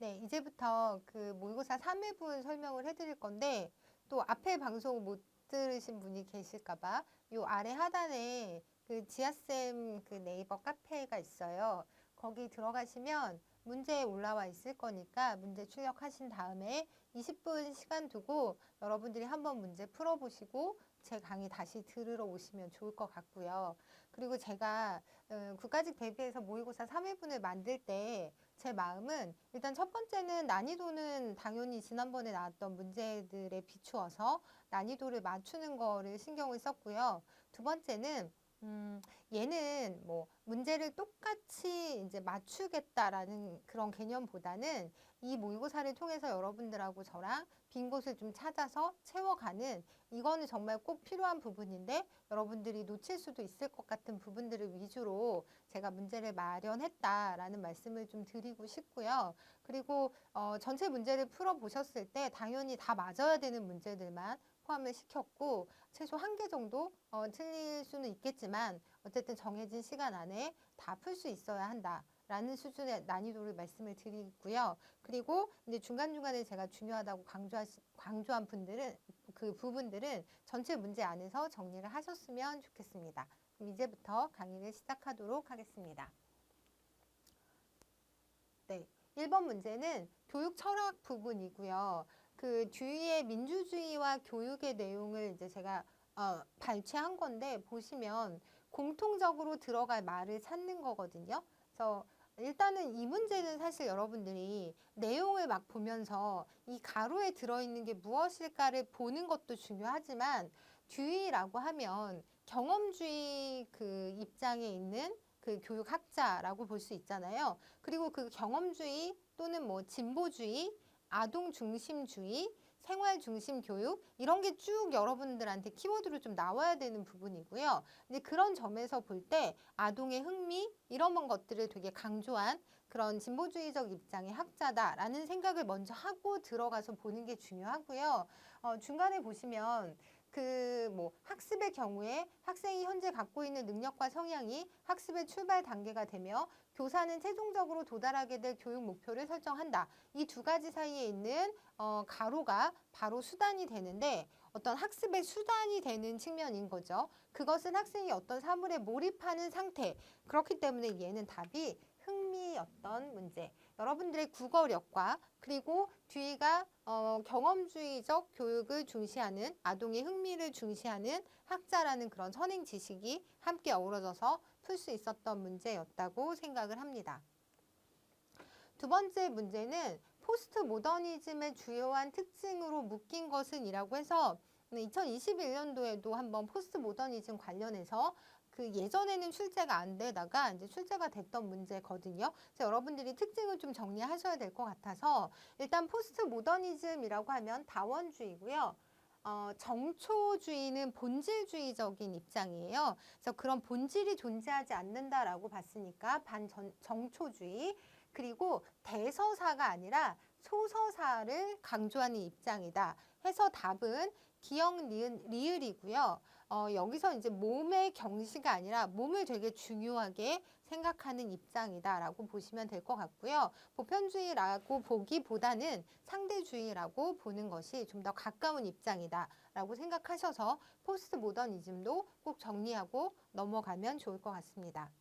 네, 이제부터 그 모의고사 3회분 설명을 해드릴 건데, 또 앞에 방송 못 들으신 분이 계실까봐 요 아래 하단에 그 지아쌤 그 네이버 카페가 있어요. 거기 들어가시면 문제 올라와 있을 거니까 문제 출력하신 다음에 20분 시간 두고 여러분들이 한번 문제 풀어보시고 제 강의 다시 들으러 오시면 좋을 것 같고요. 그리고 제가 국가직 대비해서 모의고사 3회분을 만들 때 제 마음은 일단 첫 번째는 난이도는 당연히 지난번에 나왔던 문제들에 비추어서 난이도를 맞추는 거를 신경을 썼고요. 두 번째는 얘는 뭐 문제를 똑같이 이제 맞추겠다라는 그런 개념보다는 이 모의고사를 통해서 여러분들하고 저랑 빈 곳을 좀 찾아서 채워가는, 이거는 정말 꼭 필요한 부분인데 여러분들이 놓칠 수도 있을 것 같은 부분들을 위주로 제가 문제를 마련했다라는 말씀을 좀 드리고 싶고요. 그리고 전체 문제를 풀어보셨을 때 당연히 다 맞아야 되는 문제들만 포함을 시켰고, 최소 한 개 정도 틀릴 수는 있겠지만 어쨌든 정해진 시간 안에 다 풀 수 있어야 한다라는 수준의 난이도를 말씀을 드리고요. 그리고 이제 중간중간에 제가 중요하다고 강조한 분들은, 그 부분들은 전체 문제 안에서 정리를 하셨으면 좋겠습니다. 그럼 이제부터 강의를 시작하도록 하겠습니다. 네, 1번 문제는 교육 철학 부분이고요. 그 뒤에 민주주의와 교육의 내용을 이제 제가 발췌한 건데, 보시면 공통적으로 들어갈 말을 찾는 거거든요. 그래서 일단은 이 문제는 사실 여러분들이 내용을 막 보면서 이 가로에 들어있는 게 무엇일까를 보는 것도 중요하지만, 뒤라고 하면 경험주의 그 입장에 있는 그 교육학자라고 볼 수 있잖아요. 그리고 그 경험주의 또는 뭐 진보주의, 아동중심주의, 생활중심교육, 이런 게 쭉 여러분들한테 키워드로 좀 나와야 되는 부분이고요. 이제 그런 점에서 볼 때 아동의 흥미, 이런 것들을 되게 강조한 그런 진보주의적 입장의 학자다라는 생각을 먼저 하고 들어가서 보는 게 중요하고요. 중간에 보시면 그 뭐 학습의 경우에 학생이 현재 갖고 있는 능력과 성향이 학습의 출발 단계가 되며 교사는 최종적으로 도달하게 될 교육 목표를 설정한다. 이 두 가지 사이에 있는 가로가 바로 수단이 되는데, 어떤 학습의 수단이 되는 측면인 거죠. 그것은 학생이 어떤 사물에 몰입하는 상태. 그렇기 때문에 얘는 답이 흥미였던 문제. 여러분들의 국어력과 그리고 뒤가 경험주의적 교육을 중시하는, 아동의 흥미를 중시하는 학자라는 그런 선행 지식이 함께 어우러져서 풀 수 있었던 문제였다고 생각을 합니다. 두 번째 문제는 포스트 모더니즘의 주요한 특징으로 묶인 것은 이라고 해서 2021년도에도 한번 포스트 모더니즘 관련해서 그 예전에는 출제가 안 되다가 이제 출제가 됐던 문제거든요. 그래서 여러분들이 특징을 좀 정리하셔야 될 것 같아서, 일단 포스트 모더니즘이라고 하면 다원주의고요. 정초주의는 본질주의적인 입장이에요. 그래서 그런 본질이 존재하지 않는다라고 봤으니까 반정초주의, 그리고 대서사가 아니라 소서사를 강조하는 입장이다 해서 답은 기역, 니은, 리을이고요. 여기서 이제 몸의 경시가 아니라 몸을 되게 중요하게 생각하는 입장이다라고 보시면 될 것 같고요. 보편주의라고 보기보다는 상대주의라고 보는 것이 좀 더 가까운 입장이다라고 생각하셔서 포스트 모더니즘도 꼭 정리하고 넘어가면 좋을 것 같습니다.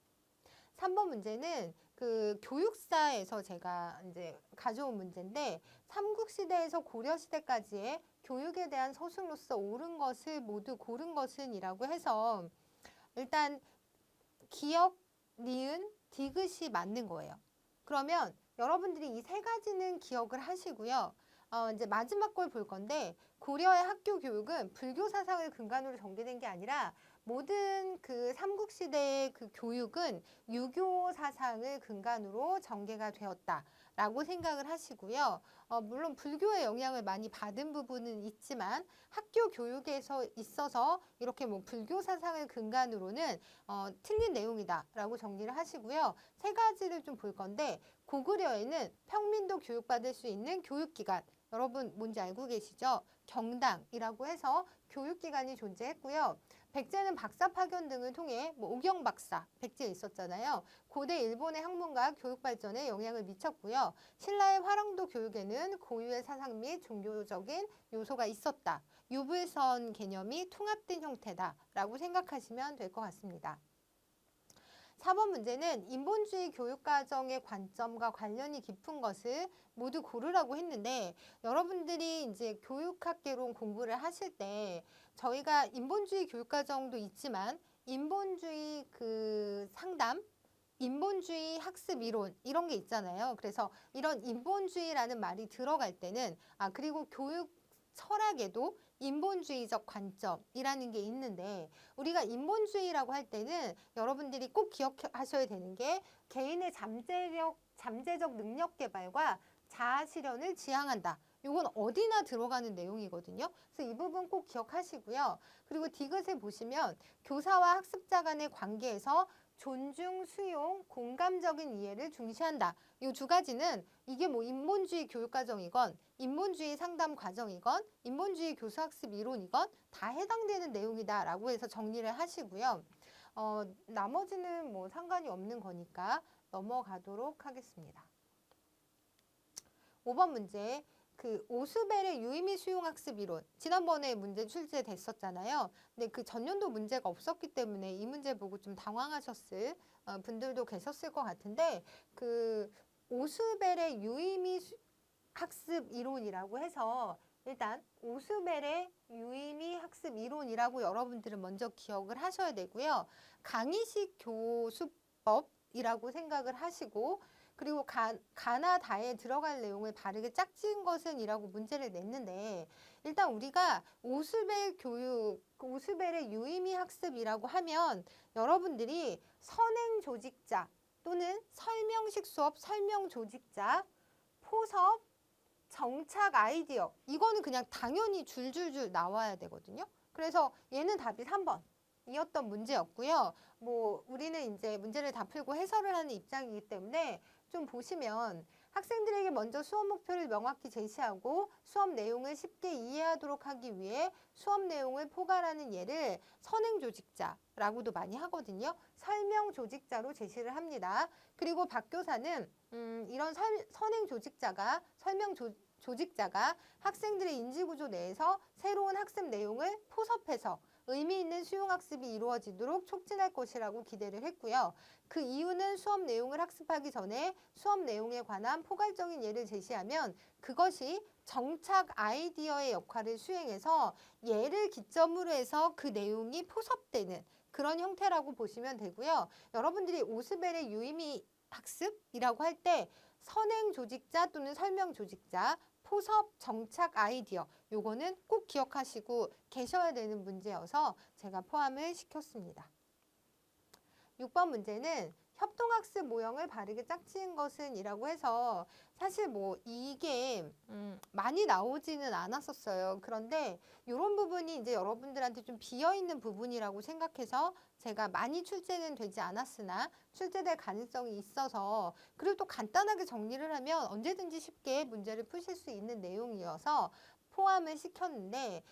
3번 문제는 그 교육사에서 제가 이제 가져온 문제인데, 삼국시대에서 고려시대까지의 교육에 대한 서술로서 옳은 것을 모두 고른 것은 이라고 해서, 일단 기역, 니은, 디귿이 맞는 거예요. 그러면 여러분들이 이 세 가지는 기억을 하시고요. 이제 마지막 걸 볼 건데, 고려의 학교 교육은 불교 사상을 근간으로 전개된 게 아니라 모든 그 삼국시대의 그 교육은 유교 사상을 근간으로 전개가 되었다라고 생각을 하시고요. 물론 불교의 영향을 많이 받은 부분은 있지만 학교 교육에서 있어서 이렇게 뭐 불교 사상을 근간으로는 틀린 내용이다라고 정리를 하시고요. 세 가지를 좀 볼 건데, 고구려에는 평민도 교육받을 수 있는 교육기관, 여러분 뭔지 알고 계시죠? 경당이라고 해서 교육기관이 존재했고요. 백제는 박사 파견 등을 통해 뭐 오경 박사, 백제 있었잖아요. 고대 일본의 학문과 교육 발전에 영향을 미쳤고요. 신라의 화랑도 교육에는 고유의 사상 및 종교적인 요소가 있었다. 유불선 개념이 통합된 형태다라고 생각하시면 될 것 같습니다. 4번 문제는 인본주의 교육과정의 관점과 관련이 깊은 것을 모두 고르라고 했는데 여러분들이 이제 교육학개론 공부를 하실 때 저희가 인본주의 교육과정도 있지만 인본주의 그 상담, 인본주의 학습 이론 이런 게 있잖아요. 그래서 이런 인본주의라는 말이 들어갈 때는 그리고 교육 철학에도 인본주의적 관점이라는 게 있는데 우리가 인본주의라고 할 때는 여러분들이 꼭 기억하셔야 되는 게 개인의 잠재적 능력 개발과 자아 실현을 지향한다. 이건 어디나 들어가는 내용이거든요. 그래서 이 부분 꼭 기억하시고요. 그리고 디귿에 보시면 교사와 학습자 간의 관계에서 존중, 수용, 공감적인 이해를 중시한다. 이 두 가지는 이게 뭐 인본주의 교육과정이건 인본주의 상담 과정이건 인본주의 교수학습 이론이건 다 해당되는 내용이다라고 해서 정리를 하시고요. 나머지는 뭐 상관이 없는 거니까 넘어가도록 하겠습니다. 5번 문제. 그 오스벨의 유의미 수용학습 이론 지난번에 문제 출제됐었잖아요. 근데 그 전년도 문제가 없었기 때문에 이 문제 보고 좀 당황하셨을 분들도 계셨을 것 같은데 그 오스벨의 유의미 학습 이론이라고 해서 일단 오스벨의 유의미 학습 이론이라고 여러분들은 먼저 기억을 하셔야 되고요. 강의식 교수법이라고 생각을 하시고 그리고 가나다에 들어갈 내용을 바르게 짝지은 것은 이라고 문제를 냈는데 일단 우리가 오스벨의 유의미 학습이라고 하면 여러분들이 선행 조직자 또는 설명식 수업 설명 조직자, 포섭, 정착 아이디어 이거는 그냥 당연히 줄줄줄 나와야 되거든요. 그래서 얘는 답이 3번. 이었던 문제였고요. 뭐 우리는 이제 문제를 다 풀고 해설을 하는 입장이기 때문에 좀 보시면 학생들에게 먼저 수업 목표를 명확히 제시하고 수업 내용을 쉽게 이해하도록 하기 위해 수업 내용을 포괄하는 예를 선행 조직자라고도 많이 하거든요. 설명 조직자로 제시를 합니다. 그리고 박 교사는 이런 선행 조직자가 조직자가 학생들의 인지구조 내에서 새로운 학습 내용을 포섭해서 의미 있는 수용학습이 이루어지도록 촉진할 것이라고 기대를 했고요. 그 이유는 수업 내용을 학습하기 전에 수업 내용에 관한 포괄적인 예를 제시하면 그것이 정착 아이디어의 역할을 수행해서 예를 기점으로 해서 그 내용이 포섭되는 그런 형태라고 보시면 되고요. 여러분들이 오스벨의 유의미 학습이라고 할 때 선행 조직자 또는 설명 조직자, 포섭, 정착 아이디어 요거는 꼭 기억하시고 계셔야 되는 문제여서 제가 포함을 시켰습니다. 6번 문제는 협동학습 모형을 바르게 짝지은 것은 이라고 해서 사실 뭐 이게 많이 나오지는 않았었어요. 그런데 이런 부분이 이제 여러분들한테 좀 비어있는 부분이라고 생각해서 제가 많이 출제는 되지 않았으나 출제될 가능성이 있어서 그리고 또 간단하게 정리를 하면 언제든지 쉽게 문제를 푸실 수 있는 내용이어서 포함을 시켰는데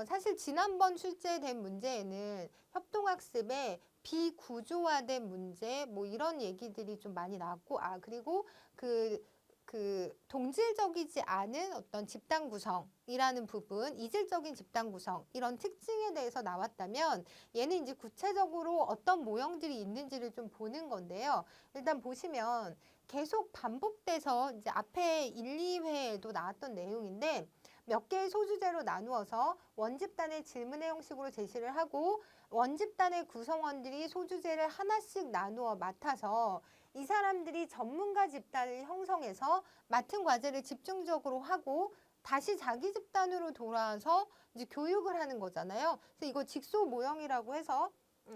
사실 지난번 출제된 문제에는 협동학습에 비구조화된 문제 뭐 이런 얘기들이 좀 많이 나왔고 그리고 그 동질적이지 않은 어떤 집단 구성이라는 부분, 이질적인 집단 구성 이런 특징에 대해서 나왔다면 얘는 이제 구체적으로 어떤 모형들이 있는지를 좀 보는 건데요. 일단 보시면 계속 반복돼서 이제 앞에 1, 2회에도 나왔던 내용인데 몇 개의 소주제로 나누어서 원집단의 질문의 형식으로 제시를 하고 원집단의 구성원들이 소주제를 하나씩 나누어 맡아서 이 사람들이 전문가 집단을 형성해서 맡은 과제를 집중적으로 하고 다시 자기 집단으로 돌아와서 이제 교육을 하는 거잖아요. 그래서 이거 직소 모형이라고 해서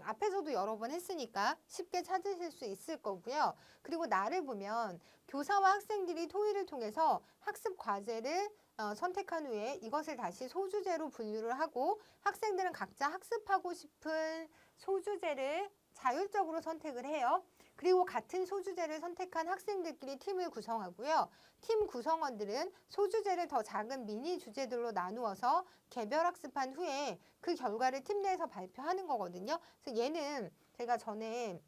앞에서도 여러 번 했으니까 쉽게 찾으실 수 있을 거고요. 그리고 나를 보면 교사와 학생들이 토의를 통해서 학습 과제를 선택한 후에 이것을 다시 소주제로 분류를 하고 학생들은 각자 학습하고 싶은 소주제를 자율적으로 선택을 해요. 그리고 같은 소주제를 선택한 학생들끼리 팀을 구성하고요. 팀 구성원들은 소주제를 더 작은 미니 주제들로 나누어서 개별 학습한 후에 그 결과를 팀 내에서 발표하는 거거든요. 그래서 얘는 제가 전에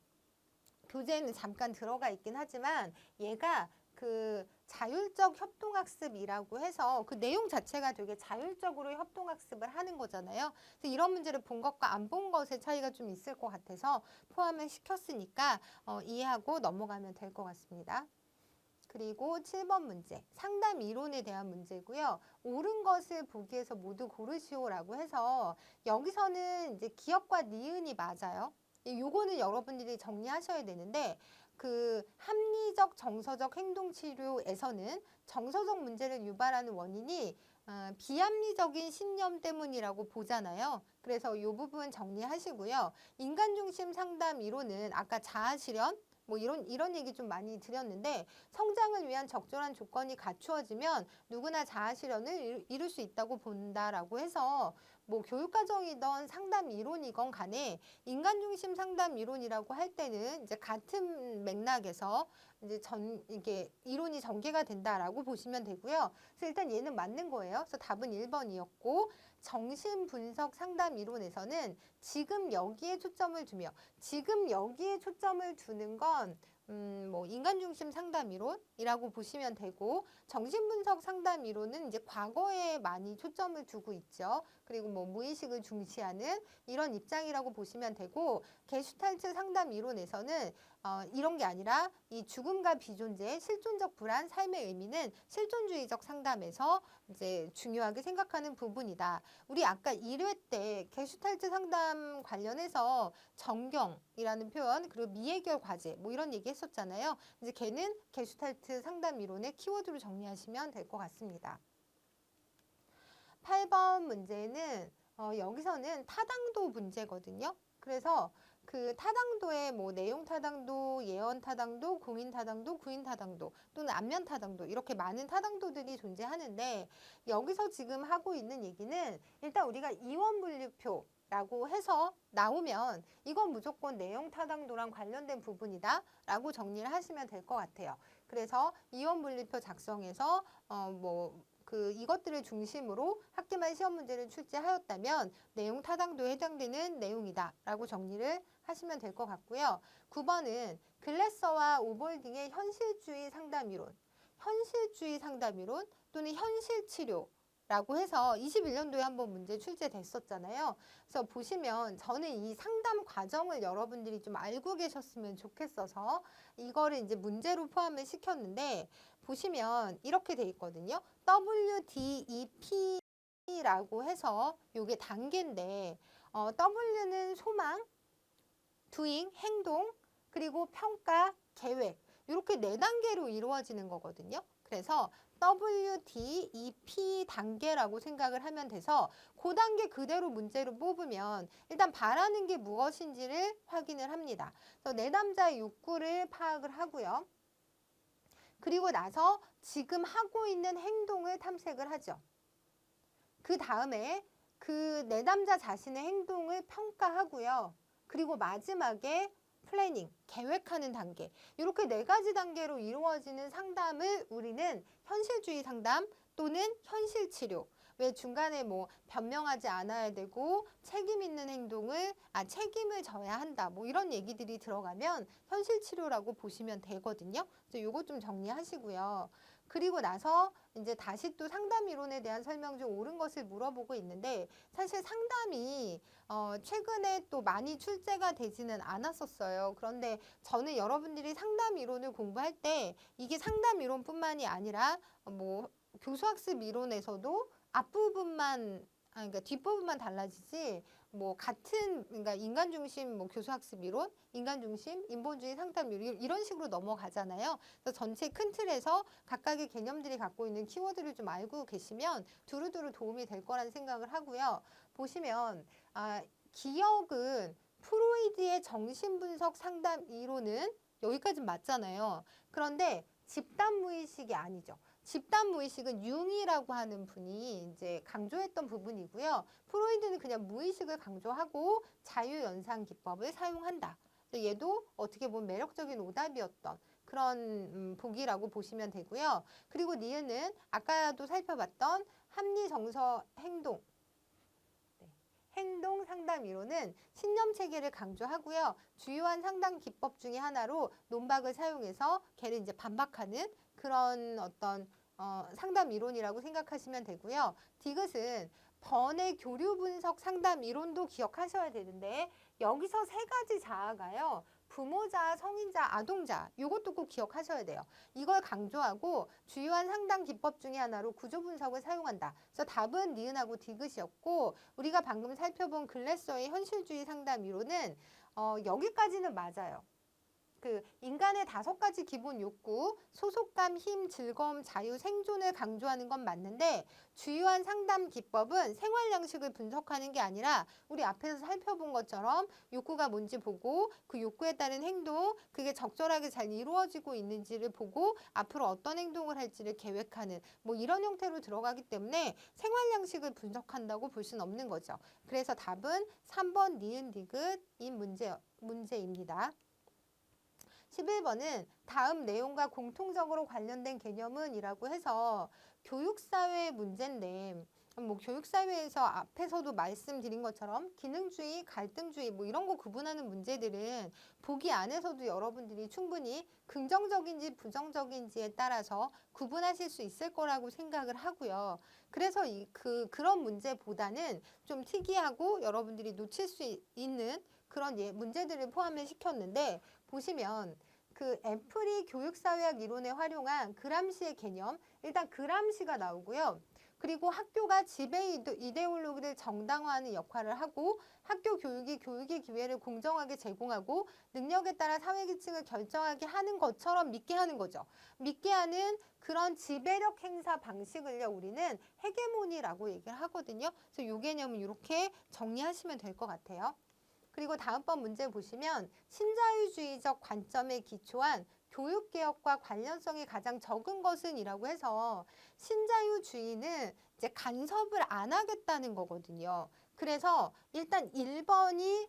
교재에는 잠깐 들어가 있긴 하지만 얘가 그 자율적 협동학습이라고 해서 그 내용 자체가 되게 자율적으로 협동학습을 하는 거잖아요. 그래서 이런 문제를 본 것과 안 본 것의 차이가 좀 있을 것 같아서 포함을 시켰으니까 이해하고 넘어가면 될 것 같습니다. 그리고 7번 문제, 상담 이론에 대한 문제고요. 옳은 것을 보기에서 모두 고르시오라고 해서 여기서는 이제 기억과 니은이 맞아요. 요거는 여러분들이 정리하셔야 되는데 그 합리적 정서적 행동치료에서는 정서적 문제를 유발하는 원인이 비합리적인 신념 때문이라고 보잖아요. 그래서 이 부분 정리하시고요. 인간중심 상담 이론은 아까 자아실현 뭐 이런 얘기 좀 많이 드렸는데 성장을 위한 적절한 조건이 갖추어지면 누구나 자아실현을 이룰 수 있다고 본다라고 해서 뭐 교육과정이던 상담 이론이건 간에 인간중심 상담 이론이라고 할 때는 이제 같은 맥락에서 이제 이게 이론이 전개가 된다라고 보시면 되고요. 그래서 일단 얘는 맞는 거예요. 그래서 답은 1번이었고 정신분석 상담 이론에서는 지금 여기에 초점을 두며 지금 여기에 초점을 두는 건 뭐 인간중심 상담 이론이라고 보시면 되고 정신분석 상담 이론은 이제 과거에 많이 초점을 두고 있죠. 그리고 뭐 무의식을 중시하는 이런 입장이라고 보시면 되고 게슈탈트 상담 이론에서는 이런 게 아니라 이 죽음과 비존재, 실존적 불안, 삶의 의미는 실존주의적 상담에서 이제 중요하게 생각하는 부분이다. 우리 아까 1회 때 게슈탈트 상담 관련해서 정경이라는 표현 그리고 미해결 과제 뭐 이런 얘기 했었잖아요. 이제 걔는 게슈탈트 상담 이론의 키워드로 정리하시면 될 것 같습니다. 8번 문제는 여기서는 타당도 문제거든요. 그래서 그 타당도의 뭐 내용 타당도, 예언 타당도, 공인 타당도, 구인 타당도 또는 안면 타당도 이렇게 많은 타당도들이 존재하는데 여기서 지금 하고 있는 얘기는 일단 우리가 이원 분류표 라고 해서 나오면 이건 무조건 내용 타당도랑 관련된 부분이다 라고 정리를 하시면 될 것 같아요. 그래서 이원 분류표 작성해서 이것들을 중심으로 학기말 시험 문제를 출제하였다면 내용 타당도에 해당되는 내용이다 라고 정리를 하시면 될 것 같고요. 9번은 글래서와 오볼딩의 현실주의 상담이론 또는 현실치료 라고 해서 21년도에 한번 문제 출제됐었잖아요. 그래서 보시면 저는 이 상담 과정을 여러분들이 좀 알고 계셨으면 좋겠어서 이거를 이제 문제로 포함을 시켰는데 보시면 이렇게 돼 있거든요. WDEP라고 해서 이게 단계인데 W는 소망, doing, 행동, 그리고 평가, 계획 이렇게 4단계로 이루어지는 거거든요. 그래서 WDEP 단계라고 생각을 하면 돼서 그 단계 그대로 문제로 뽑으면 일단 바라는 게 무엇인지를 확인을 합니다. 그래서 내담자의 욕구를 파악을 하고요. 그리고 나서 지금 하고 있는 행동을 탐색을 하죠. 그 다음에 그 내담자 자신의 행동을 평가하고요. 그리고 마지막에 플래닝, 계획하는 단계 이렇게 4가지 단계로 이루어지는 상담을 우리는 현실주의 상담 또는 현실치료 왜 중간에 뭐 변명하지 않아야 되고 책임 있는 책임을 져야 한다 뭐 이런 얘기들이 들어가면 현실치료라고 보시면 되거든요. 그래서 요거 좀 정리하시고요. 그리고 나서 이제 다시 또 상담 이론에 대한 설명 중 옳은 것을 물어보고 있는데 사실 상담이 최근에 또 많이 출제가 되지는 않았었어요. 그런데 저는 여러분들이 상담 이론을 공부할 때 이게 상담 이론뿐만이 아니라 뭐 교수학습 이론에서도 그러니까 뒷부분만 달라지지 뭐 같은 그러니까 인간중심 뭐 교수학습 이론, 인간중심, 인본주의 상담 이론 이런 식으로 넘어가잖아요. 그래서 전체 큰 틀에서 각각의 개념들이 갖고 있는 키워드를 좀 알고 계시면 두루두루 도움이 될 거라는 생각을 하고요. 보시면 기억은 프로이드의 정신분석 상담 이론은 여기까지 맞잖아요. 그런데 집단 무의식이 아니죠. 집단 무의식은 융이라고 하는 분이 이제 강조했던 부분이고요. 프로이드는 그냥 무의식을 강조하고 자유연상 기법을 사용한다 얘도 어떻게 보면 매력적인 오답이었던 그런 보기라고 보시면 되고요. 그리고 니은은 아까도 살펴봤던 합리, 정서, 행동, 행동 상담 이론은 신념 체계를 강조하고요. 주요한 상담 기법 중에 하나로 논박을 사용해서 걔를 이제 반박하는 그런 어떤 상담 이론이라고 생각하시면 되고요. 디귿은 번외 교류 분석 상담 이론도 기억하셔야 되는데 여기서 세 가지 자아가요. 부모자, 성인자, 아동자 이것도 꼭 기억하셔야 돼요. 이걸 강조하고 주요한 상담 기법 중에 하나로 구조 분석을 사용한다. 그래서 답은 니은하고 디귿이었고 우리가 방금 살펴본 글래서의 현실주의 상담 이론은 여기까지는 맞아요. 그 인간의 5가지 기본 욕구, 소속감, 힘, 즐거움, 자유, 생존을 강조하는 건 맞는데 주요한 상담 기법은 생활 양식을 분석하는 게 아니라 우리 앞에서 살펴본 것처럼 욕구가 뭔지 보고 그 욕구에 따른 행동, 그게 적절하게 잘 이루어지고 있는지를 보고 앞으로 어떤 행동을 할지를 계획하는 뭐 이런 형태로 들어가기 때문에 생활 양식을 분석한다고 볼 수는 없는 거죠. 그래서 답은 3번 니은 디귿인 문제입니다. 11번은 다음 내용과 공통적으로 관련된 개념은 이라고 해서 교육사회 문제인데 뭐 교육사회에서 앞에서도 말씀드린 것처럼 기능주의, 갈등주의 뭐 이런 거 구분하는 문제들은 보기 안에서도 여러분들이 충분히 긍정적인지 부정적인지에 따라서 구분하실 수 있을 거라고 생각을 하고요. 그래서 그런 문제보다는 좀 특이하고 여러분들이 놓칠 수 있는 그런 문제들을 포함을 시켰는데 보시면 그 애플이 교육사회학 이론에 활용한 그람시의 개념, 일단 그람시가 나오고요. 그리고 학교가 지배 이데올로기를 정당화하는 역할을 하고 학교 교육이 교육의 기회를 공정하게 제공하고 능력에 따라 사회계층을 결정하게 하는 것처럼 믿게 하는 거죠. 믿게 하는 그런 지배력 행사 방식을요. 우리는 헤게모니라고 얘기를 하거든요. 그래서 이 개념은 이렇게 정리하시면 될 것 같아요. 그리고 다음번 문제 보시면 신자유주의적 관점에 기초한 교육개혁과 관련성이 가장 적은 것은 이라고 해서 신자유주의는 이제 간섭을 안 하겠다는 거거든요. 그래서 일단 1번이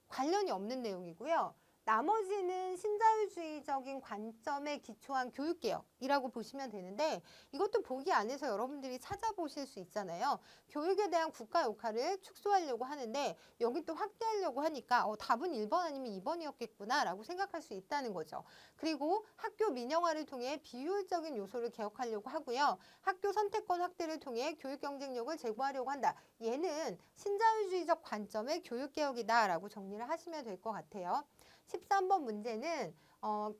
관련이 없는 내용이고요. 나머지는 신자유주의적인 관점에 기초한 교육개혁이라고 보시면 되는데 이것도 보기 안에서 여러분들이 찾아보실 수 있잖아요. 교육에 대한 국가 역할을 축소하려고 하는데 여기 또 확대하려고 하니까 답은 1번 아니면 2번이었겠구나 라고 생각할 수 있다는 거죠. 그리고 학교 민영화를 통해 비효율적인 요소를 개혁하려고 하고요. 학교 선택권 확대를 통해 교육 경쟁력을 제고하려고 한다. 얘는 신자유주의적 관점의 교육개혁이다 라고 정리를 하시면 될 것 같아요. 13번 문제는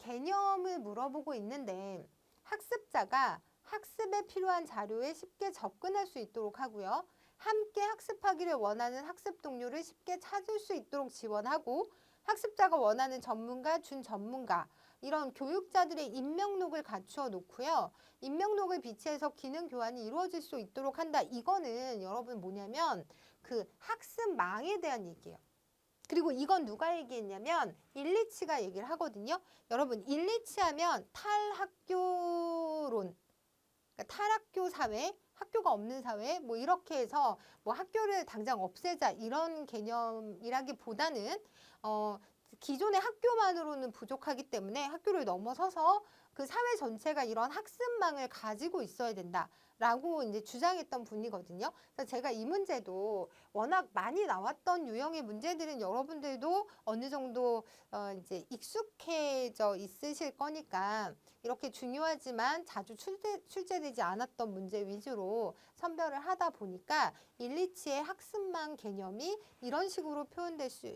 개념을 물어보고 있는데 학습자가 학습에 필요한 자료에 쉽게 접근할 수 있도록 하고요. 함께 학습하기를 원하는 학습 동료를 쉽게 찾을 수 있도록 지원하고 학습자가 원하는 전문가, 준전문가 이런 교육자들의 인명록을 갖추어 놓고요. 인명록을 비치해서 기능 교환이 이루어질 수 있도록 한다. 이거는 여러분 뭐냐면 그 학습망에 대한 얘기예요. 그리고 이건 누가 얘기했냐면 일리치가 얘기를 하거든요. 여러분 일리치 하면 탈학교론, 그러니까 탈학교 사회, 학교가 없는 사회 뭐 이렇게 해서 뭐 학교를 당장 없애자 이런 개념이라기보다는 기존의 학교만으로는 부족하기 때문에 학교를 넘어서서 그 사회 전체가 이런 학습망을 가지고 있어야 된다라고 이제 주장했던 분이거든요. 그래서 제가 이 문제도 워낙 많이 나왔던 유형의 문제들은 여러분들도 어느 정도 이제 익숙해져 있으실 거니까 이렇게 중요하지만 자주 출제되지 않았던 문제 위주로 선별을 하다 보니까 일리치의 학습망 개념이 이런 식으로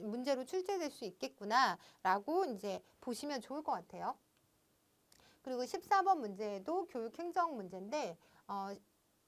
문제로 출제될 수 있겠구나라고 이제 보시면 좋을 것 같아요. 그리고 14번 문제도 교육행정 문제인데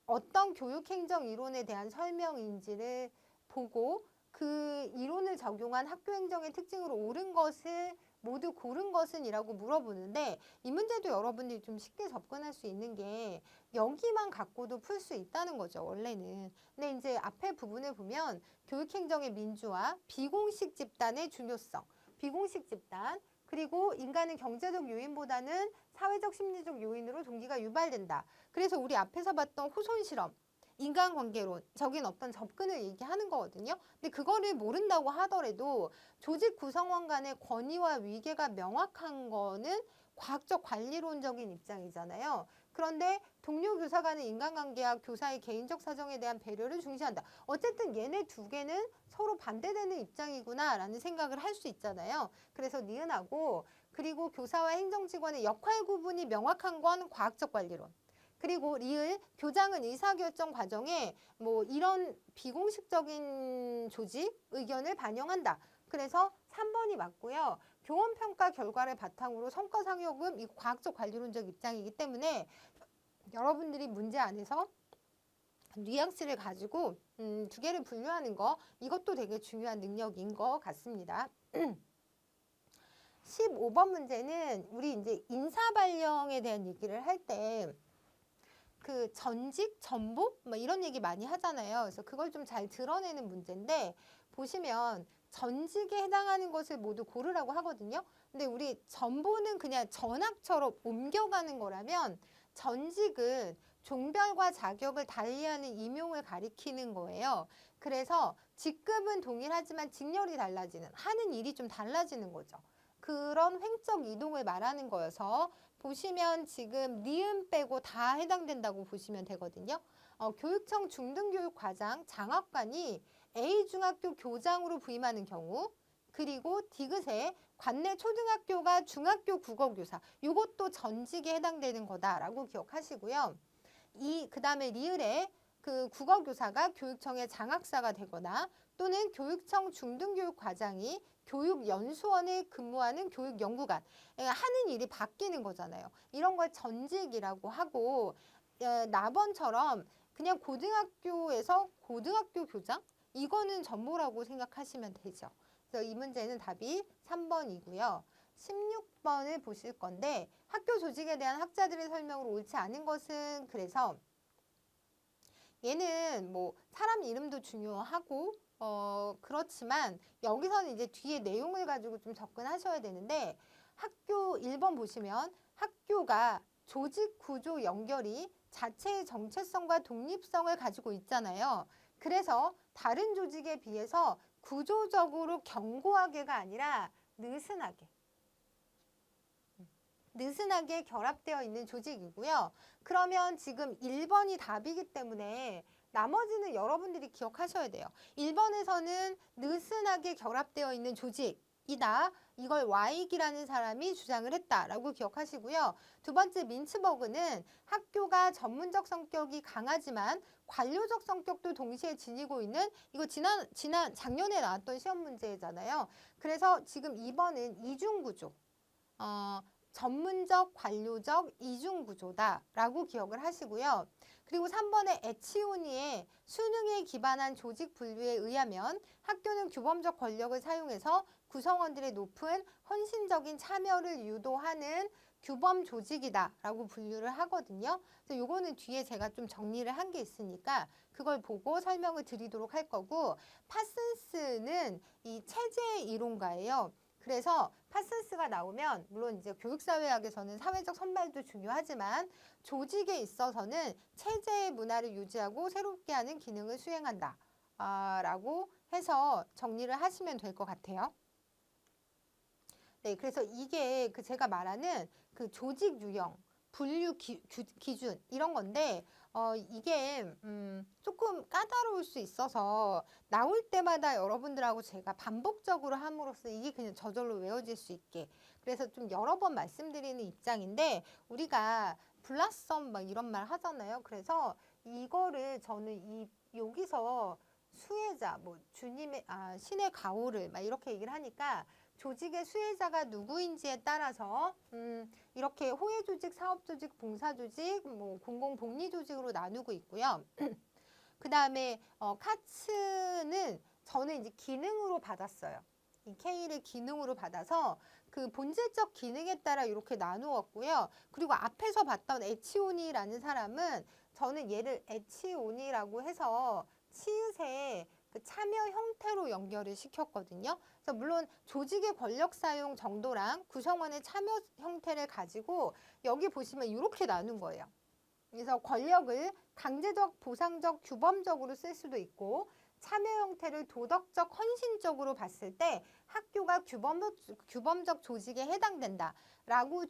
어떤 교육행정 이론에 대한 설명인지를 보고 그 이론을 적용한 학교행정의 특징으로 옳은 것을 모두 고른 것은 이라고 물어보는데 이 문제도 여러분들이 좀 쉽게 접근할 수 있는 게 여기만 갖고도 풀 수 있다는 거죠, 원래는. 근데 이제 앞에 부분을 보면 교육행정의 민주화, 비공식 집단의 중요성, 비공식 집단, 그리고 인간은 경제적 요인보다는 사회적 심리적 요인으로 동기가 유발된다. 그래서 우리 앞에서 봤던 호손 실험, 인간관계론적인 어떤 접근을 얘기하는 거거든요. 근데 그거를 모른다고 하더라도 조직 구성원 간의 권위와 위계가 명확한 거는 과학적 관리론적인 입장이잖아요. 그런데 동료 교사 간의 인간관계와 교사의 개인적 사정에 대한 배려를 중시한다. 어쨌든 얘네 두 개는 서로 반대되는 입장이구나라는 생각을 할 수 있잖아요. 그래서 니은하고 그리고 교사와 행정직원의 역할 구분이 명확한 건 과학적 관리론. 그리고 리을 교장은 의사결정 과정에 뭐 이런 비공식적인 조직 의견을 반영한다. 그래서 3번이 맞고요. 교원평가 결과를 바탕으로 성과상여금 이 과학적 관리론적 입장이기 때문에 여러분들이 문제 안에서 뉘앙스를 가지고 두 개를 분류하는 거 이것도 되게 중요한 능력인 것 같습니다. 15번 문제는 우리 이제 인사발령에 대한 얘기를 할 때 그 전직, 전복 뭐 이런 얘기 많이 하잖아요. 그래서 그걸 좀 잘 드러내는 문제인데 보시면 전직에 해당하는 것을 모두 고르라고 하거든요. 근데 우리 전보는 그냥 전학처럼 옮겨가는 거라면 전직은 종별과 자격을 달리하는 임용을 가리키는 거예요. 그래서 직급은 동일하지만 직렬이 달라지는, 하는 일이 좀 달라지는 거죠. 그런 횡적 이동을 말하는 거여서 보시면 지금 니은 빼고 다 해당된다고 보시면 되거든요. 교육청 중등교육과장, 장학관이 A중학교 교장으로 부임하는 경우 그리고 디귿에 관내 초등학교가 중학교 국어교사 이것도 전직에 해당되는 거다라고 기억하시고요. 그다음에 리을에 그 국어교사가 교육청의 장학사가 되거나 또는 교육청 중등교육과장이 교육연수원에 근무하는 교육연구관 그러니까 하는 일이 바뀌는 거잖아요. 이런 걸 전직이라고 하고 나번처럼 그냥 고등학교에서 고등학교 교장? 이거는 전모라고 생각하시면 되죠. 그래서 이 문제는 답이 3번이고요. 16번을 보실 건데 학교 조직에 대한 학자들의 설명으로 옳지 않은 것은 그래서 얘는 뭐 사람 이름도 중요하고 그렇지만 여기서는 이제 뒤에 내용을 가지고 좀 접근하셔야 되는데 학교 1번 보시면 학교가 조직 구조 연결이 자체의 정체성과 독립성을 가지고 있잖아요. 그래서 다른 조직에 비해서 구조적으로 견고하게가 아니라 느슨하게 결합되어 있는 조직이고요. 그러면 지금 1번이 답이기 때문에 나머지는 여러분들이 기억하셔야 돼요. 1번에서는 느슨하게 결합되어 있는 조직이다. 이걸 와이기라는 사람이 주장을 했다라고 기억하시고요. 두 번째 민츠버그는 학교가 전문적 성격이 강하지만 관료적 성격도 동시에 지니고 있는 이거 작년에 나왔던 시험 문제잖아요. 그래서 지금 2번은 이중구조. 전문적, 관료적, 이중구조다라고 기억을 하시고요. 그리고 3번의 에치오니의 수능에 기반한 조직 분류에 의하면 학교는 규범적 권력을 사용해서 구성원들의 높은 헌신적인 참여를 유도하는 규범 조직이다라고 분류를 하거든요. 그래서 요거는 뒤에 제가 좀 정리를 한 게 있으니까 그걸 보고 설명을 드리도록 할 거고 파슨스는 이 체제 이론가예요. 그래서 파슨스가 나오면 물론 이제 교육사회학에서는 사회적 선발도 중요하지만 조직에 있어서는 체제의 문화를 유지하고 새롭게 하는 기능을 수행한다. 라고 해서 정리를 하시면 될 것 같아요. 네, 그래서 이게 그 제가 말하는 그 조직 유형, 분류 기준 이런 건데 이게 조금 까다로울 수 있어서 나올 때마다 여러분들하고 제가 반복적으로 함으로써 이게 그냥 저절로 외워질 수 있게 그래서 좀 여러 번 말씀드리는 입장인데 우리가 블라썸 막 이런 말 하잖아요. 그래서 이거를 저는 여기서 수혜자 뭐 주님의 신의 가호를 막 이렇게 얘기를 하니까 조직의 수혜자가 누구인지에 따라서 이렇게 호혜조직, 사업조직, 봉사조직, 뭐 공공복리조직으로 나누고 있고요. 그 다음에 카츠는 저는 이제 기능으로 받았어요. 이 K를 기능으로 받아서 그 본질적 기능에 따라 이렇게 나누었고요. 그리고 앞에서 봤던 에치오니라는 사람은 저는 얘를 에치오니라고 해서 치읓의 그 참여 형태로 연결을 시켰거든요. 그래서 물론 조직의 권력 사용 정도랑 구성원의 참여 형태를 가지고 여기 보시면 이렇게 나눈 거예요. 그래서 권력을 강제적, 보상적, 규범적으로 쓸 수도 있고 참여 형태를 도덕적, 헌신적으로 봤을 때 학교가 규범적 조직에 해당된다라고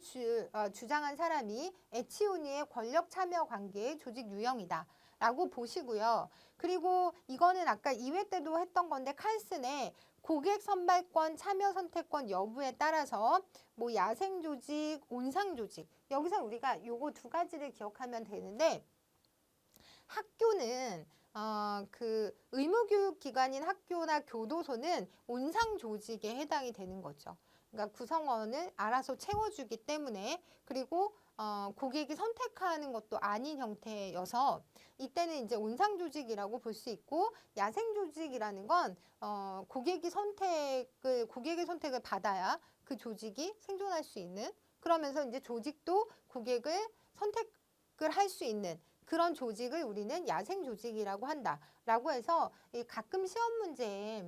주장한 사람이 에치오니의 권력 참여 관계의 조직 유형이다. 라고 보시고요. 그리고 이거는 아까 2회 때도 했던 건데 칼슨의 고객 선발권, 참여 선택권 여부에 따라서 뭐 야생 조직, 온상 조직 여기서 우리가 요거 두 가지를 기억하면 되는데 학교는 그 의무교육기관인 학교나 교도소는 온상 조직에 해당이 되는 거죠. 그러니까 구성원을 알아서 채워주기 때문에 그리고 고객이 선택하는 것도 아닌 형태여서 이때는 이제 온상 조직이라고 볼 수 있고 야생 조직이라는 건 고객의 선택을 받아야 그 조직이 생존할 수 있는 그러면서 이제 조직도 고객을 선택을 할 수 있는 그런 조직을 우리는 야생 조직이라고 한다라고 해서 가끔 시험 문제에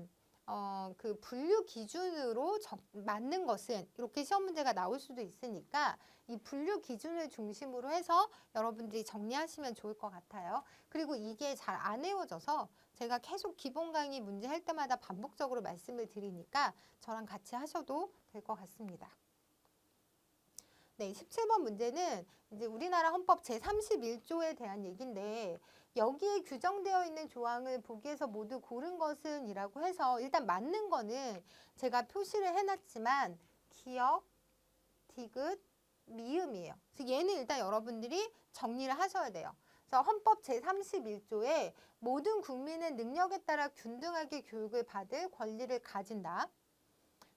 그 분류 기준으로 맞는 것은 이렇게 시험 문제가 나올 수도 있으니까 이 분류 기준을 중심으로 해서 여러분들이 정리하시면 좋을 것 같아요. 그리고 이게 잘 안 외워져서 제가 계속 기본 강의 문제 할 때마다 반복적으로 말씀을 드리니까 저랑 같이 하셔도 될 것 같습니다. 네, 17번 문제는 이제 우리나라 헌법 제31조에 대한 얘기인데 여기에 규정되어 있는 조항을 보기에서 모두 고른 것은 이라고 해서 일단 맞는 거는 제가 표시를 해놨지만 기역, 디귿, 미음이에요. 그래서 얘는 일단 여러분들이 정리를 하셔야 돼요. 그래서 헌법 제31조에 모든 국민은 능력에 따라 균등하게 교육을 받을 권리를 가진다.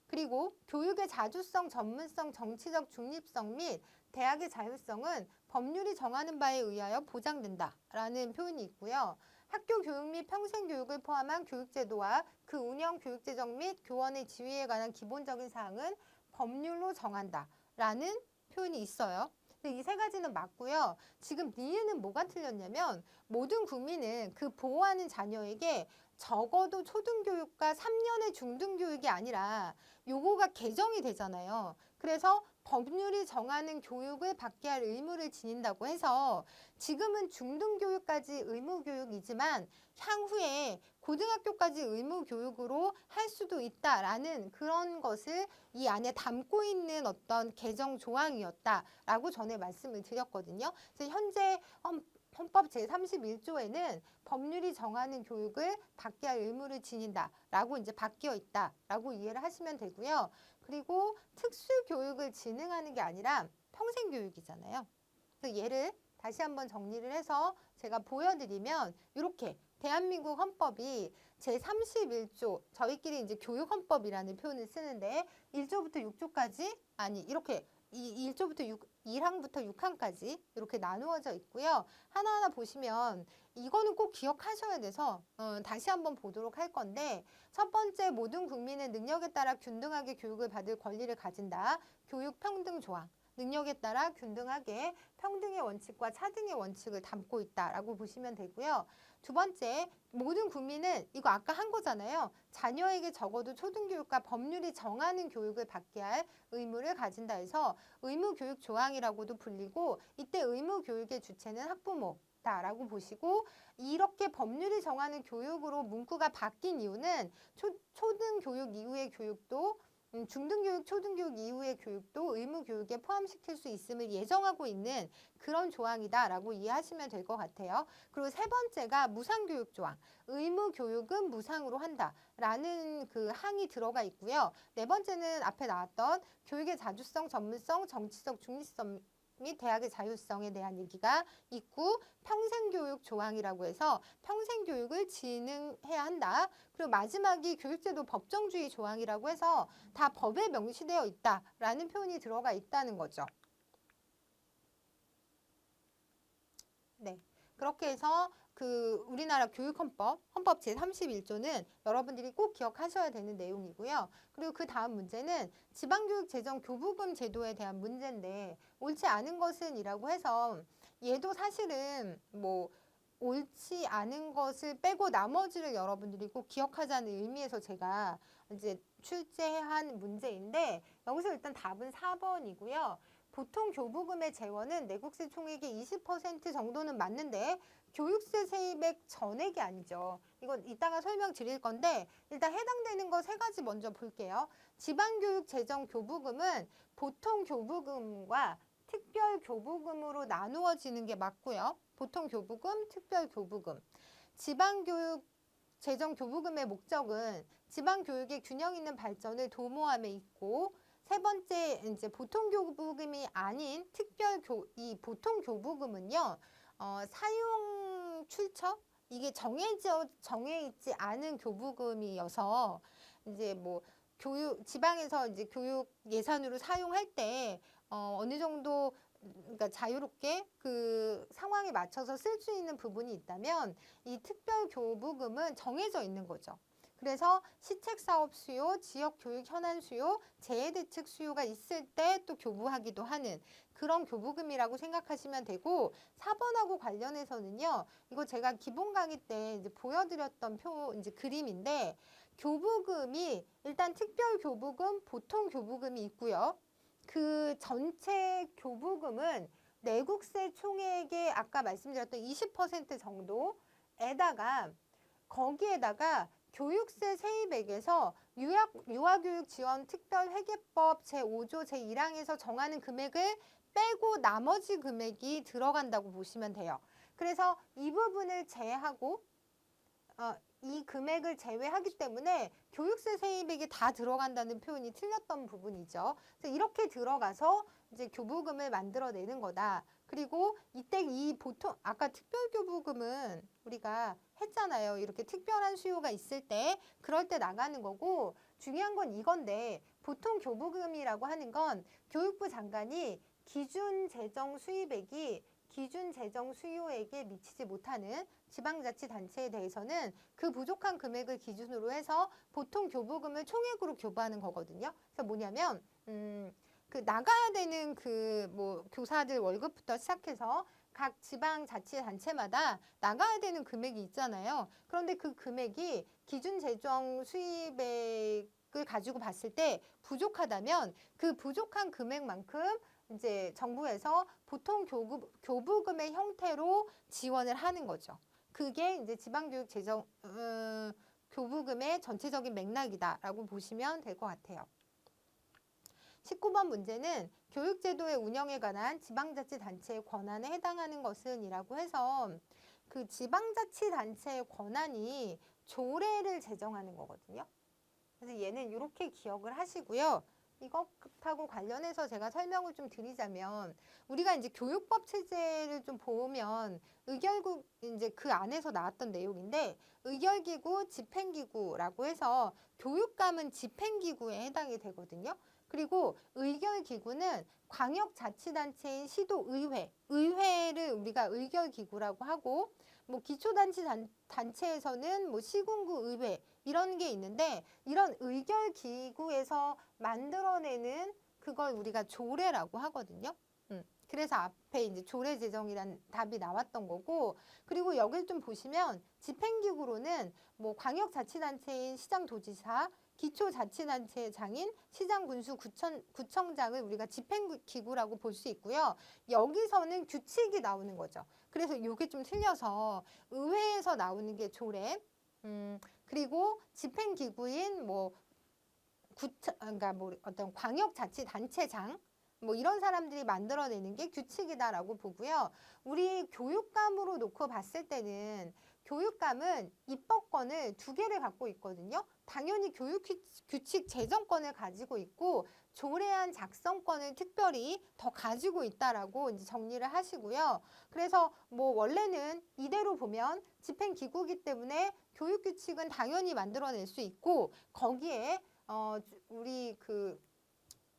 그리고 교육의 자주성, 전문성, 정치적 중립성 및 대학의 자율성은 법률이 정하는 바에 의하여 보장된다라는 표현이 있고요. 학교 교육 및 평생교육을 포함한 교육제도와 그 운영, 교육재정 및 교원의 지위에 관한 기본적인 사항은 법률로 정한다라는 표현이 있어요. 이 세 가지는 맞고요. 지금 니은은 뭐가 틀렸냐면 모든 국민은 그 보호하는 자녀에게 적어도 초등교육과 3년의 중등교육이 아니라 요거가 개정이 되잖아요. 그래서 법률이 정하는 교육을 받게 할 의무를 지닌다고 해서 지금은 중등교육까지 의무교육이지만 향후에 고등학교까지 의무교육으로 할 수도 있다라는 그런 것을 이 안에 담고 있는 어떤 개정 조항이었다라고 전에 말씀을 드렸거든요. 그래서 현재 헌법 제31조에는 법률이 정하는 교육을 받게 할 의무를 지닌다라고 이제 바뀌어 있다라고 이해를 하시면 되고요. 그리고 특수교육을 진흥하는 게 아니라 평생교육이잖아요. 그래서 얘를 다시 한번 정리를 해서 제가 보여드리면 이렇게 대한민국 헌법이 제31조 저희끼리 이제 교육헌법이라는 표현을 쓰는데 1조부터 6조까지 아니 이렇게 이 1조부터 1항부터 6항까지 이렇게 나누어져 있고요. 하나하나 보시면 이거는 꼭 기억하셔야 돼서 다시 한번 보도록 할 건데 첫 번째 모든 국민은 능력에 따라 균등하게 교육을 받을 권리를 가진다. 교육 평등 조항. 능력에 따라 균등하게 평등의 원칙과 차등의 원칙을 담고 있다라고 보시면 되고요. 두 번째, 모든 국민은 이거 아까 한 거잖아요. 자녀에게 적어도 초등교육과 법률이 정하는 교육을 받게 할 의무를 가진다 해서 의무교육 조항이라고도 불리고 이때 의무교육의 주체는 학부모다라고 보시고 이렇게 법률이 정하는 교육으로 문구가 바뀐 이유는 초등교육 이후의 교육도 중등교육, 초등교육 이후의 교육도 의무교육에 포함시킬 수 있음을 예정하고 있는 그런 조항이다라고 이해하시면 될 것 같아요. 그리고 세 번째가 무상교육 조항. 의무교육은 무상으로 한다라는 그 항이 들어가 있고요. 네 번째는 앞에 나왔던 교육의 자주성, 전문성, 정치적 중립성 및 대학의 자율성에 대한 얘기가 있고 평생교육 조항이라고 해서 평생교육을 진흥해야 한다. 그리고 마지막이 교육제도 법정주의 조항이라고 해서 다 법에 명시되어 있다라는 표현이 들어가 있다는 거죠. 네, 그렇게 해서 그 우리나라 교육헌법, 헌법 제31조는 여러분들이 꼭 기억하셔야 되는 내용이고요. 그리고 그 다음 문제는 지방교육재정 교부금 제도에 대한 문제인데 옳지 않은 것은 이라고 해서 얘도 사실은 뭐 옳지 않은 것을 빼고 나머지를 여러분들이 꼭 기억하자는 의미에서 제가 이제 출제한 문제인데 여기서 일단 답은 4번이고요. 보통 교부금의 재원은 내국세 총액의 20% 정도는 맞는데 교육세 세입액 전액이 아니죠. 이건 이따가 설명드릴 건데 일단 해당되는 거 세 가지 먼저 볼게요. 지방교육 재정 교부금은 보통 교부금과 특별 교부금으로 나누어지는 게 맞고요. 보통 교부금, 특별 교부금. 지방교육 재정 교부금의 목적은 지방교육의 균형 있는 발전을 도모함에 있고, 세 번째 이제 보통 교부금이 아닌 이 보통 교부금은요, 사용 출처 이게 정해 있지 않은 교부금이어서 이제 뭐 지방에서 이제 교육 예산으로 사용할 때 어느 정도 그러니까 자유롭게 그 상황에 맞춰서 쓸 수 있는 부분이 있다면 이 특별 교부금은 정해져 있는 거죠. 그래서 시책사업 수요, 지역교육 현안 수요, 재해대책 수요가 있을 때 또 교부하기도 하는 그런 교부금이라고 생각하시면 되고, 4번하고 관련해서는요, 이거 제가 기본 강의 때 이제 보여드렸던 이제 그림인데, 교부금이 일단 특별 교부금, 보통 교부금이 있고요. 그 전체 교부금은 내국세 총액의 아까 말씀드렸던 20% 정도에다가 거기에다가 교육세 세입액에서 유아교육 지원 특별회계법 제5조 제1항에서 정하는 금액을 빼고 나머지 금액이 들어간다고 보시면 돼요. 그래서 이 부분을 제외하고 이 금액을 제외하기 때문에 교육세 세입액이 다 들어간다는 표현이 틀렸던 부분이죠. 그래서 이렇게 들어가서 이제 교부금을 만들어내는 거다. 그리고 이때 이 보통 아까 특별교부금은 우리가 했잖아요. 이렇게 특별한 수요가 있을 때 그럴 때 나가는 거고, 중요한 건 이건데 보통 교부금이라고 하는 건 교육부 장관이 기준 재정 수입액이 기준 재정 수요액에 미치지 못하는 지방자치단체에 대해서는 그 부족한 금액을 기준으로 해서 보통 교부금을 총액으로 교부하는 거거든요. 그래서 뭐냐면 그 나가야 되는 그 뭐 교사들 월급부터 시작해서 각 지방자치단체마다 나가야 되는 금액이 있잖아요. 그런데 그 금액이 기준 재정 수입액을 가지고 봤을 때 부족하다면 그 부족한 금액만큼 이제 정부에서 보통 교부금의 형태로 지원을 하는 거죠. 그게 이제 지방교육 재정 교부금의 전체적인 맥락이다라고 보시면 될 것 같아요. 19번 문제는 교육제도의 운영에 관한 지방자치단체의 권한에 해당하는 것은 이라고 해서 그 지방자치단체의 권한이 조례를 제정하는 거거든요. 그래서 얘는 이렇게 기억을 하시고요. 이것하고 관련해서 제가 설명을 좀 드리자면, 우리가 이제 교육법 체제를 좀 보면 의결국 이제 그 안에서 나왔던 내용인데, 의결기구, 집행기구라고 해서 교육감은 집행기구에 해당이 되거든요. 그리고 의결기구는 광역자치단체인 시도의회, 의회를 우리가 의결기구라고 하고, 뭐 기초단체에서는 뭐 시군구 의회 이런 게 있는데, 이런 의결기구에서 만들어내는 그걸 우리가 조례라고 하거든요. 그래서 앞에 이제 조례 제정이란 답이 나왔던 거고, 그리고 여길 좀 보시면 집행기구로는 뭐 광역자치단체인 시장도지사, 기초자치단체장인 시장군수 구청장을 우리가 집행기구라고 볼 수 있고요. 여기서는 규칙이 나오는 거죠. 그래서 이게 좀 틀려서 의회에서 나오는 게 조례, 그리고 집행기구인 뭐 그러니까 뭐 어떤 광역자치단체장 뭐 이런 사람들이 만들어내는 게 규칙이다라고 보고요. 우리 교육감으로 놓고 봤을 때는 교육감은 입법권을 2개를 갖고 있거든요. 당연히 교육규칙 제정권을 가지고 있고 조례안 작성권을 특별히 더 가지고 있다라고 이제 정리를 하시고요. 그래서 뭐 원래는 이대로 보면 집행기구이기 때문에 교육규칙은 당연히 만들어낼 수 있고, 거기에 우리 그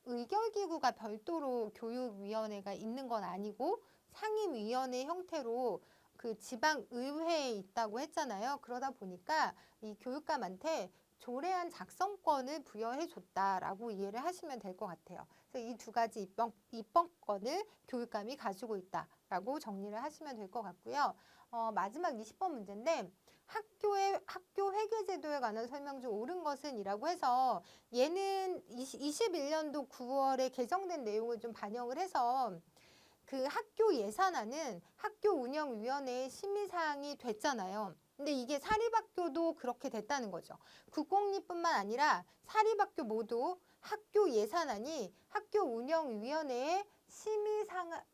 의결기구가 별도로 교육위원회가 있는 건 아니고 상임위원회 형태로 그 지방의회에 있다고 했잖아요. 그러다 보니까 이 교육감한테 조례안 작성권을 부여해 줬다라고 이해를 하시면 될 것 같아요. 그래서 이 2가지 입법권을 교육감이 가지고 있다라고 정리를 하시면 될 것 같고요. 마지막 20번 문제인데, 학교 회계제도에 관한 설명 중 옳은 것은 이라고 해서 얘는 21년도 9월에 개정된 내용을 좀 반영을 해서 그 학교 예산안은 학교운영위원회의 심의사항이 됐잖아요. 근데 이게 사립학교도 그렇게 됐다는 거죠. 국공립뿐만 아니라 사립학교 모두 학교 예산안이 학교운영위원회의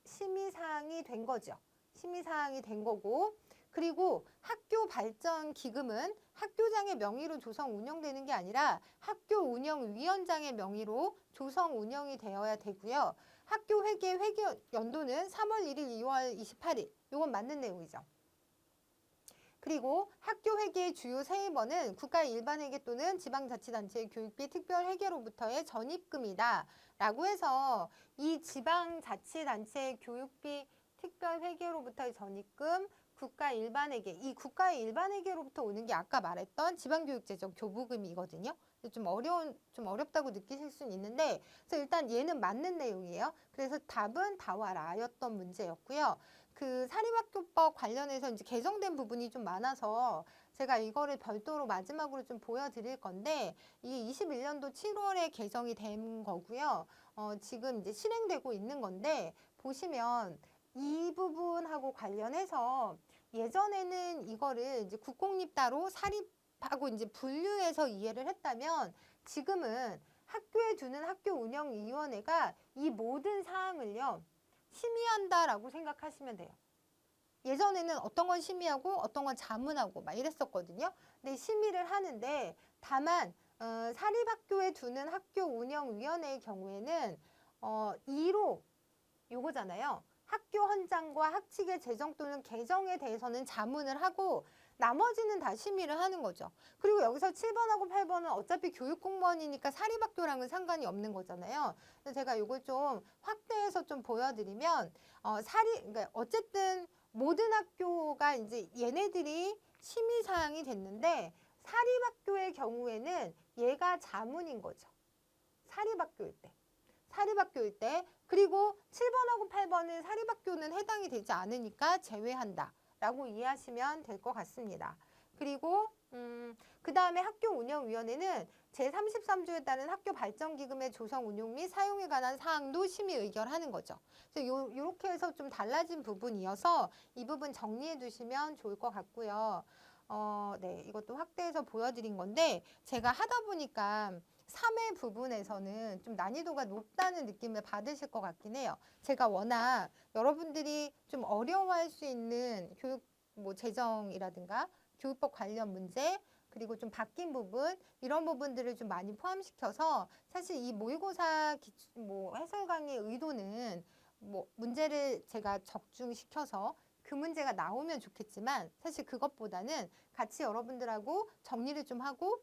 심의사항이 된 거죠. 심의사항이 된 거고, 그리고 학교발전기금은 학교장의 명의로 조성 운영되는 게 아니라 학교운영위원장의 명의로 조성 운영이 되어야 되고요. 학교 회계 연도는 3월 1일, 2월 28일. 이건 맞는 내용이죠. 그리고 학교 회계의 주요 세입원은 국가의 일반 회계 또는 지방자치단체의 교육비 특별 회계로부터의 전입금이다 라고 해서 이 지방자치단체의 교육비 특별 회계로부터의 전입금, 국가 일반 회계, 이 국가의 일반 회계로부터 오는 게 아까 말했던 지방교육재정 교부금이거든요. 좀 어렵다고 느끼실 수는 있는데, 그래서 일단 얘는 맞는 내용이에요. 그래서 답은 다와라였던 문제였고요. 그 사립학교법 관련해서 이제 개정된 부분이 좀 많아서 제가 이거를 별도로 마지막으로 좀 보여드릴 건데, 이게 21년도 7월에 개정이 된 거고요. 지금 이제 실행되고 있는 건데, 보시면 이 부분하고 관련해서 예전에는 이거를 이제 국공립 따로 사립하고 이제 분류해서 이해를 했다면, 지금은 학교에 두는 학교운영위원회가 이 모든 사항을요 심의한다라고 생각하시면 돼요. 예전에는 어떤 건 심의하고 어떤 건 자문하고 막 이랬었거든요. 근데 심의를 하는데, 다만 사립학교에 두는 학교운영위원회의 경우에는 2로 요거잖아요. 학교 헌장과 학칙의 제정 또는 개정에 대해서는 자문을 하고 나머지는 다 심의를 하는 거죠. 그리고 여기서 7번하고 8번은 어차피 교육공무원이니까 사립학교랑은 상관이 없는 거잖아요. 그래서 제가 이걸 좀 확대해서 좀 보여드리면 그러니까 어쨌든 모든 학교가 이제 얘네들이 심의사항이 됐는데, 사립학교의 경우에는 얘가 자문인 거죠. 사립학교일 때. 사립학교일 때. 그리고 7번하고 8번은 사립학교는 해당이 되지 않으니까 제외한다 라고 이해하시면 될 것 같습니다. 그리고 그 다음에 학교운영위원회는 제33조에 따른 학교발전기금의 조성 운용 및 사용에 관한 사항도 심의 의결하는 거죠. 그래서 요렇게 해서 좀 달라진 부분이어서 이 부분 정리해 두시면 좋을 것 같고요. 네, 이것도 확대해서 보여드린 건데, 제가 하다 보니까 3회 부분에서는 좀 난이도가 높다는 느낌을 받으실 것 같긴 해요. 제가 워낙 여러분들이 좀 어려워할 수 있는 교육 재정이라든가 교육법 관련 문제, 그리고 좀 바뀐 부분, 이런 부분들을 좀 많이 포함시켜서, 사실 이 모의고사 해설 강의 의도는 문제를 제가 적중시켜서 그 문제가 나오면 좋겠지만, 사실 그것보다는 같이 여러분들하고 정리를 좀 하고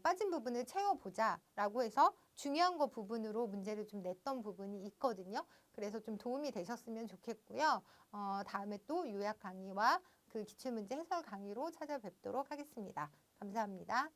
빠진 부분을 채워보자 라고 해서 중요한 거 부분으로 문제를 좀 냈던 부분이 있거든요. 그래서 좀 도움이 되셨으면 좋겠고요. 다음에 또 요약 강의와 그 기출문제 해설 강의로 찾아뵙도록 하겠습니다. 감사합니다.